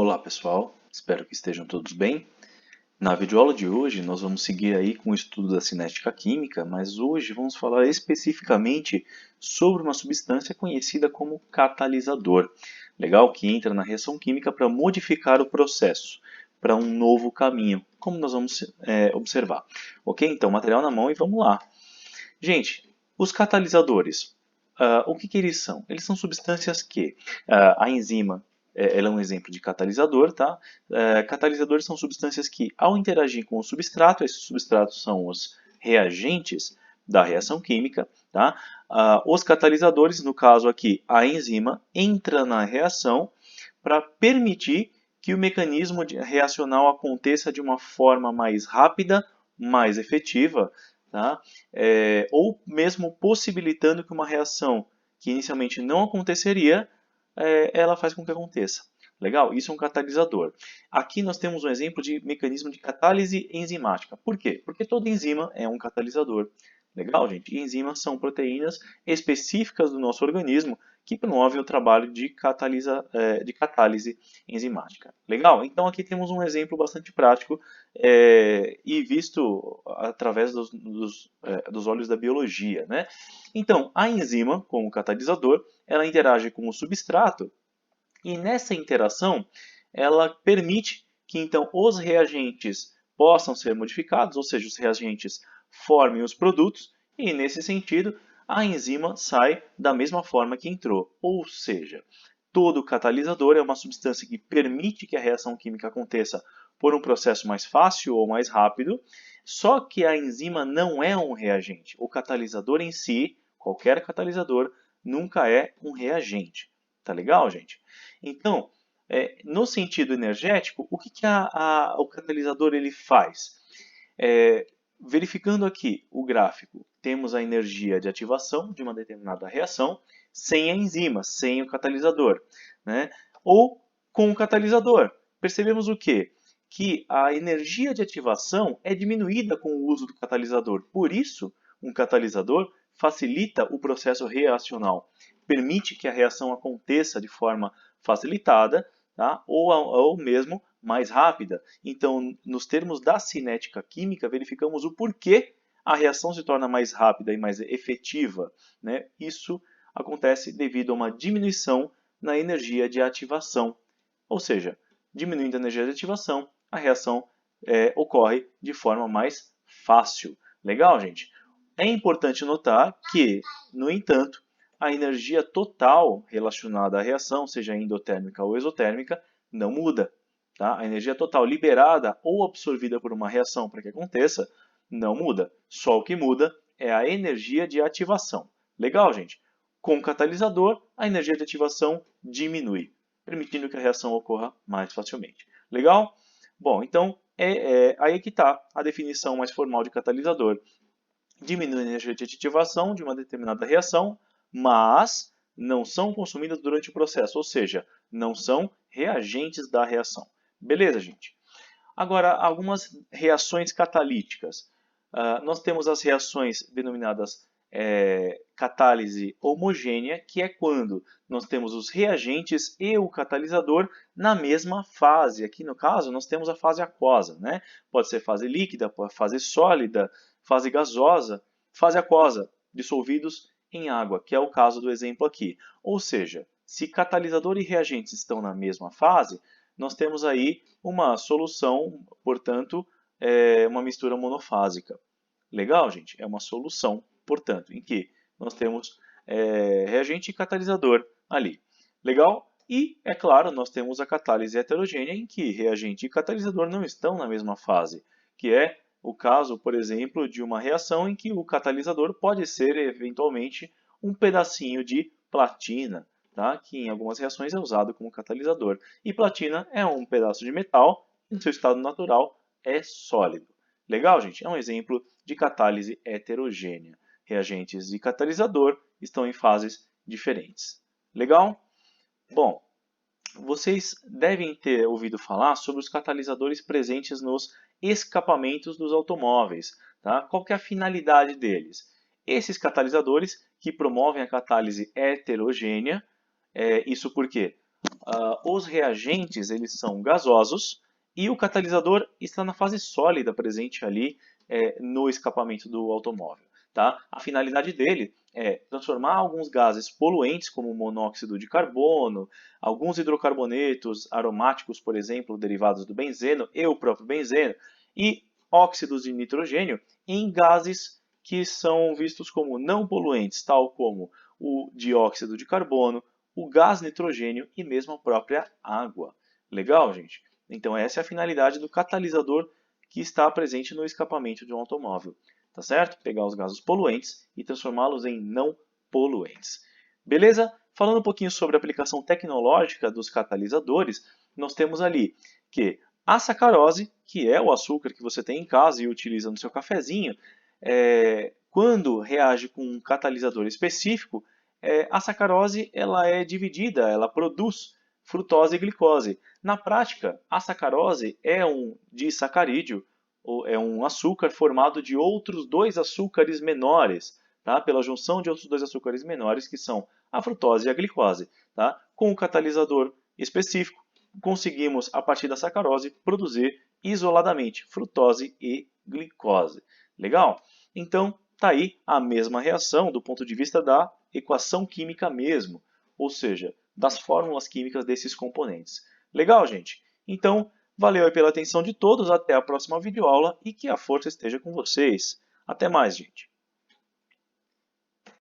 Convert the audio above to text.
Olá pessoal, espero que estejam todos bem. Na videoaula de hoje nós vamos seguir aí com o estudo da cinética química, mas hoje vamos falar especificamente sobre uma substância conhecida como catalisador. Legal? Que entra na reação química para modificar o processo, para um novo caminho, como nós vamos observar. Ok? Então, material na mão e vamos lá. Gente, os catalisadores, o que eles são? Eles são substâncias que a enzima ela é um exemplo de catalisador, tá? Catalisadores são substâncias que, ao interagir com o substrato, esses substratos são os reagentes da reação química, tá? Os catalisadores, no caso aqui, a enzima, entra na reação para permitir que o mecanismo reacional aconteça de uma forma mais rápida, mais efetiva, tá? Ou mesmo possibilitando que uma reação que inicialmente não aconteceria, ela faz com que aconteça. Legal? Isso é um catalisador. Aqui nós temos um exemplo de mecanismo de catálise enzimática. Por quê? Porque toda enzima é um catalisador. Legal, gente? E enzimas são proteínas específicas do nosso organismo que promovem o trabalho de catálise enzimática. Legal? Então aqui temos um exemplo bastante prático e visto através dos olhos da biologia, né? Então, a enzima, como catalisador, ela interage com o substrato e nessa interação ela permite que então os reagentes possam ser modificados, ou seja, os reagentes formem os produtos e nesse sentido a enzima sai da mesma forma que entrou, ou seja, todo catalisador é uma substância que permite que a reação química aconteça por um processo mais fácil ou mais rápido, só que a enzima não é um reagente. O catalisador em si, qualquer catalisador, nunca é um reagente. Tá legal, gente? Então, no sentido energético, o que o catalisador ele faz? Verificando aqui o gráfico, temos a energia de ativação de uma determinada reação sem a enzima, sem o catalisador, né? Ou com o catalisador. Percebemos o quê? Que a energia de ativação é diminuída com o uso do catalisador. Por isso, um catalisador facilita o processo reacional, permite que a reação aconteça de forma facilitada, tá? ou mesmo mais rápida. Então, nos termos da cinética química, verificamos o porquê a reação se torna mais rápida e mais efetiva, né? Isso acontece devido a uma diminuição na energia de ativação. Ou seja, diminuindo a energia de ativação, a reação ocorre de forma mais fácil. Legal, gente? É importante notar que, no entanto, a energia total relacionada à reação, seja endotérmica ou exotérmica, não muda. Tá? A energia total liberada ou absorvida por uma reação para que aconteça não muda. Só o que muda é a energia de ativação. Legal, gente? Com o catalisador, a energia de ativação diminui, permitindo que a reação ocorra mais facilmente. Legal? Bom, então aí que está a definição mais formal de catalisador. Diminui a energia de ativação de uma determinada reação, mas não são consumidas durante o processo, ou seja, não são reagentes da reação. Beleza, gente? Agora, algumas reações catalíticas. Nós temos as reações denominadas catálise homogênea, que é quando nós temos os reagentes e o catalisador na mesma fase. Aqui no caso, nós temos a fase aquosa, né? Pode ser fase líquida, fase sólida, fase gasosa, fase aquosa, dissolvidos em água, que é o caso do exemplo aqui. Ou seja, se catalisador e reagentes estão na mesma fase, nós temos aí uma solução, portanto, uma mistura monofásica. Legal, gente? É uma solução, portanto, em que nós temos reagente e catalisador ali. Legal? E, é claro, nós temos a catálise heterogênea, em que reagente e catalisador não estão na mesma fase, que é o caso, por exemplo, de uma reação em que o catalisador pode ser, eventualmente, um pedacinho de platina, tá? Que em algumas reações é usado como catalisador. E platina é um pedaço de metal, no seu estado natural é sólido. Legal, gente? É um exemplo de catálise heterogênea. Reagentes e catalisador estão em fases diferentes. Legal? Bom, vocês devem ter ouvido falar sobre os catalisadores presentes nos escapamentos dos automóveis. Tá? Qual que é a finalidade deles? Esses catalisadores que promovem a catálise heterogênea, isso porque os reagentes eles são gasosos e o catalisador está na fase sólida presente ali no escapamento do automóvel. Tá? A finalidade dele é transformar alguns gases poluentes, como o monóxido de carbono, alguns hidrocarbonetos aromáticos, por exemplo, derivados do benzeno e o próprio benzeno, e óxidos de nitrogênio em gases que são vistos como não poluentes, tal como o dióxido de carbono, o gás nitrogênio e mesmo a própria água. Legal, gente? Então essa é a finalidade do catalisador que está presente no escapamento de um automóvel. Tá certo? Pegar os gases poluentes e transformá-los em não poluentes. Beleza? Falando um pouquinho sobre a aplicação tecnológica dos catalisadores, nós temos ali que a sacarose, que é o açúcar que você tem em casa e utiliza no seu cafezinho, quando reage com um catalisador específico, a sacarose ela é dividida, ela produz frutose e glicose. Na prática, a sacarose é um disacarídeo, ou é um açúcar formado de outros dois açúcares menores, tá? Pela junção de outros dois açúcares menores, que são a frutose e a glicose. Tá? Com um catalisador específico, conseguimos, a partir da sacarose, produzir isoladamente frutose e glicose. Legal? Então, está aí a mesma reação do ponto de vista da equação química mesmo, ou seja, das fórmulas químicas desses componentes. Legal, gente? Então, valeu aí pela atenção de todos, até a próxima videoaula e que a força esteja com vocês. Até mais, gente!